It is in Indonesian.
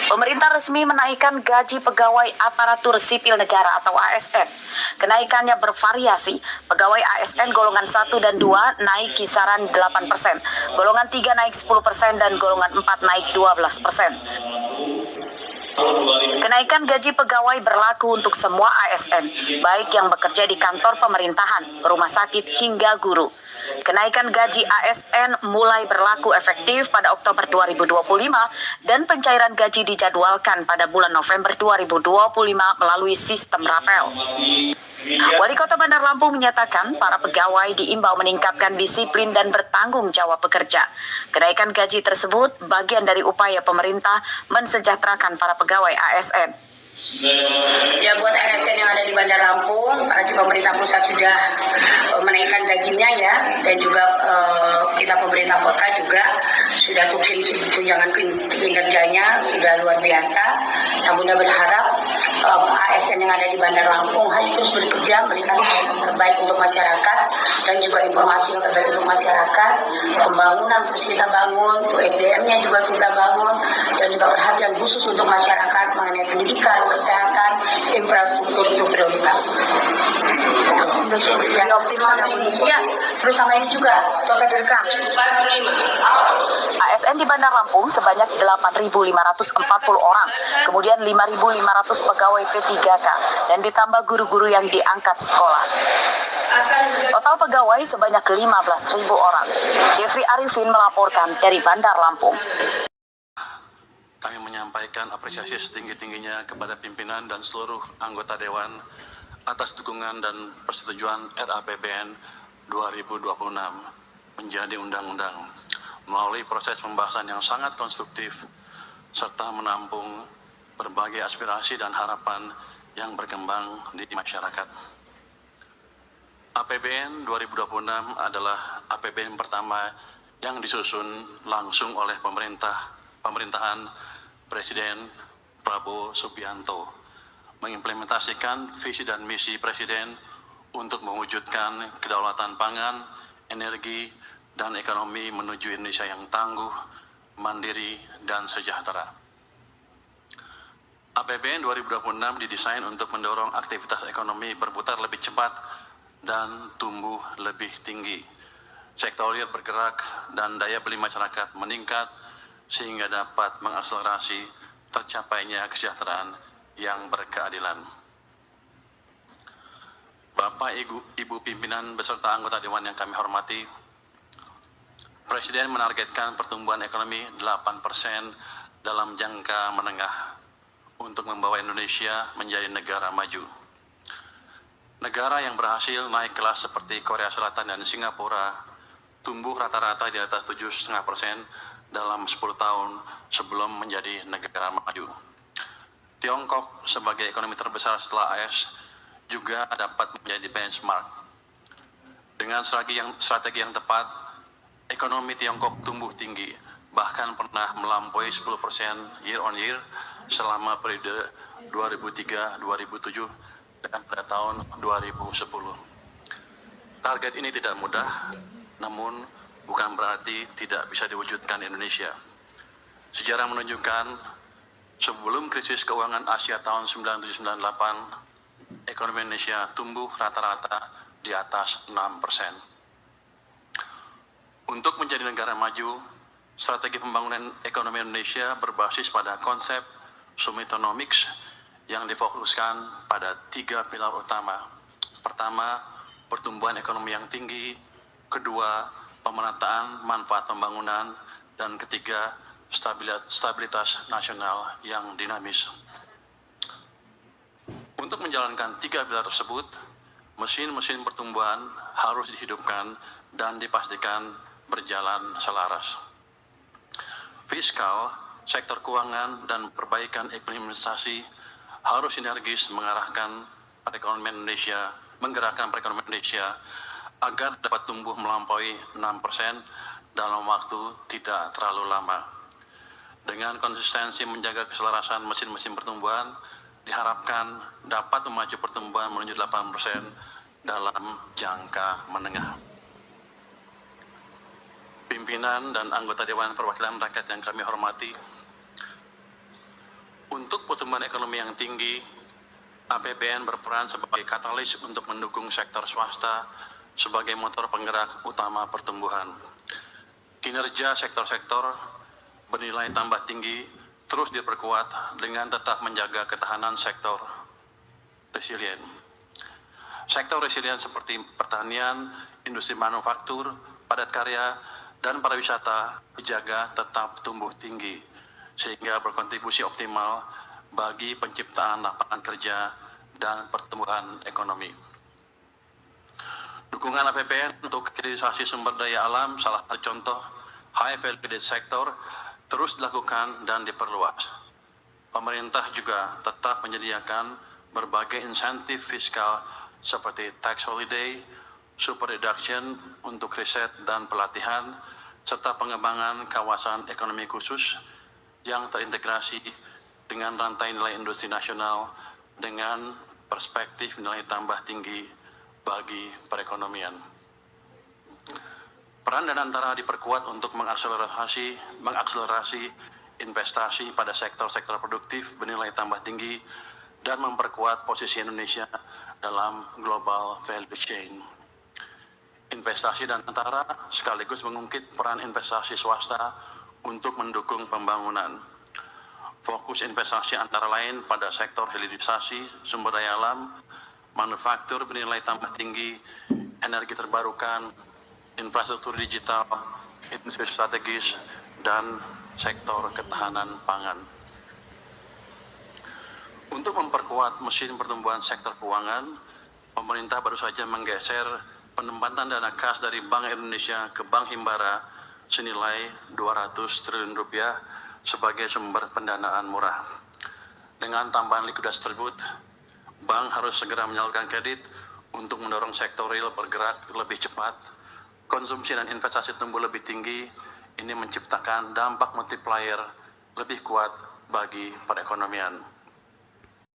Pemerintah resmi menaikkan gaji pegawai aparatur sipil negara atau ASN. Kenaikannya bervariasi. Pegawai ASN golongan 1 dan 2 naik kisaran 8%, golongan 3 naik 10% dan golongan 4 naik 12%. Kenaikan gaji pegawai berlaku untuk semua ASN, baik yang bekerja di kantor pemerintahan, rumah sakit, hingga guru. Kenaikan gaji ASN mulai berlaku efektif pada Oktober 2025 dan pencairan gaji dijadwalkan pada bulan November 2025 melalui sistem rapel. Wali Kota Bandar Lampung menyatakan para pegawai diimbau meningkatkan disiplin dan bertanggung jawab bekerja. Kenaikan gaji tersebut bagian dari upaya pemerintah mensejahterakan para pegawai ASN. Ya, buat ASN yang ada di Bandar Lampung, karena pemerintah pusat sudah menaikkan gajinya ya, dan juga kita pemerintah kota juga sudah tunjangan kinerjanya sudah luar biasa. Namun Bunda berharap ASN yang ada di Bandar Lampung harus terus bekerja, memberikan hal yang terbaik untuk masyarakat dan juga informasi yang terbaik untuk masyarakat. Pembangunan terus kita bangun, SDM-nya juga kita bangun, dan juga perhatian khusus untuk masyarakat mengenai pendidikan, kesehatan, infrastruktur itu prioritas. Dan optimal ya, terus sama ini juga, ASN di Bandar Lampung sebanyak 8.540 orang, kemudian 5.500 pegawai P3K, dan ditambah guru-guru yang diangkat sekolah. Total pegawai sebanyak 15.000 orang. Jeffrey Arifin melaporkan dari Bandar Lampung. Kami menyampaikan apresiasi setinggi-tingginya kepada pimpinan dan seluruh anggota Dewan atas dukungan dan persetujuan RAPBN 2026 menjadi undang-undang melalui proses pembahasan yang sangat konstruktif serta menampung berbagai aspirasi dan harapan yang berkembang di masyarakat. APBN 2026 adalah APBN pertama yang disusun langsung oleh pemerintahan Presiden Prabowo Subianto, mengimplementasikan visi dan misi Presiden untuk mewujudkan kedaulatan pangan, energi, dan ekonomi menuju Indonesia yang tangguh, mandiri, dan sejahtera. APBN 2026 didesain untuk mendorong aktivitas ekonomi berputar lebih cepat dan tumbuh lebih tinggi. Sektor real bergerak dan daya beli masyarakat meningkat sehingga dapat mengakselerasi tercapainya kesejahteraan yang berkeadilan. Bapak, Ibu pimpinan beserta anggota Dewan yang kami hormati, Presiden menargetkan pertumbuhan ekonomi 8% dalam jangka menengah untuk membawa Indonesia menjadi negara maju. Negara yang berhasil naik kelas seperti Korea Selatan dan Singapura tumbuh rata-rata di atas 7,5% dalam 10 tahun sebelum menjadi negara maju. Tiongkok sebagai ekonomi terbesar setelah AS juga dapat menjadi benchmark. Dengan strategi yang tepat, ekonomi Tiongkok tumbuh tinggi, bahkan pernah melampaui 10% year on year selama periode 2003-2007 dan pada tahun 2010. Target ini tidak mudah, namun bukan berarti tidak bisa diwujudkan di Indonesia. Sejarah menunjukkan sebelum krisis keuangan Asia tahun 1998, ekonomi Indonesia tumbuh rata-rata di atas 6%. Untuk menjadi negara maju, strategi pembangunan ekonomi Indonesia berbasis pada konsep Sumitonomics yang difokuskan pada 3 pilar utama. Pertama, pertumbuhan ekonomi yang tinggi. Kedua, pemerataan manfaat pembangunan. Dan ketiga, stabilitas nasional yang dinamis. Untuk menjalankan 3 pilar tersebut, mesin-mesin pertumbuhan harus dihidupkan dan dipastikan berjalan selaras. Fiskal, sektor keuangan, dan perbaikan iklim investasi harus sinergis menggerakkan perekonomian Indonesia agar dapat tumbuh melampaui 6% dalam waktu tidak terlalu lama. Dengan konsistensi menjaga keselarasan mesin-mesin pertumbuhan, diharapkan dapat memacu pertumbuhan menuju 8% dalam jangka menengah. Pimpinan dan anggota Dewan Perwakilan Rakyat yang kami hormati, pertumbuhan ekonomi yang tinggi, APBN berperan sebagai katalis untuk mendukung sektor swasta sebagai motor penggerak utama pertumbuhan. Kinerja sektor-sektor bernilai tambah tinggi terus diperkuat dengan tetap menjaga ketahanan sektor resilien. Sektor resilien seperti pertanian, industri manufaktur, padat karya, dan pariwisata dijaga tetap tumbuh tinggi sehingga berkontribusi optimal bagi penciptaan lapangan kerja dan pertumbuhan ekonomi. Dukungan APBN untuk hilirisasi sumber daya alam, salah satu contoh high value added sector, terus dilakukan dan diperluas. Pemerintah juga tetap menyediakan berbagai insentif fiskal seperti tax holiday, super deduction untuk riset dan pelatihan, serta pengembangan kawasan ekonomi khusus yang terintegrasi dengan rantai nilai industri nasional dengan perspektif nilai tambah tinggi bagi perekonomian. Peran Danantara diperkuat untuk mengakselerasi investasi pada sektor-sektor produktif bernilai tambah tinggi dan memperkuat posisi Indonesia dalam global value chain. Investasi Danantara sekaligus mengungkit peran investasi swasta untuk mendukung pembangunan. Fokus investasi antara lain pada sektor hilirisasi, sumber daya alam, manufaktur bernilai tambah tinggi, energi terbarukan, infrastruktur digital, industri strategis, dan sektor ketahanan pangan. Untuk memperkuat mesin pertumbuhan sektor keuangan, pemerintah baru saja menggeser penempatan dana kas dari Bank Indonesia ke Bank Himbara senilai 200 triliun rupiah sebagai sumber pendanaan murah. Dengan tambahan likuiditas tersebut, bank harus segera menyalurkan kredit untuk mendorong sektor real bergerak lebih cepat, konsumsi dan investasi tumbuh lebih tinggi. Ini menciptakan dampak multiplier lebih kuat bagi perekonomian.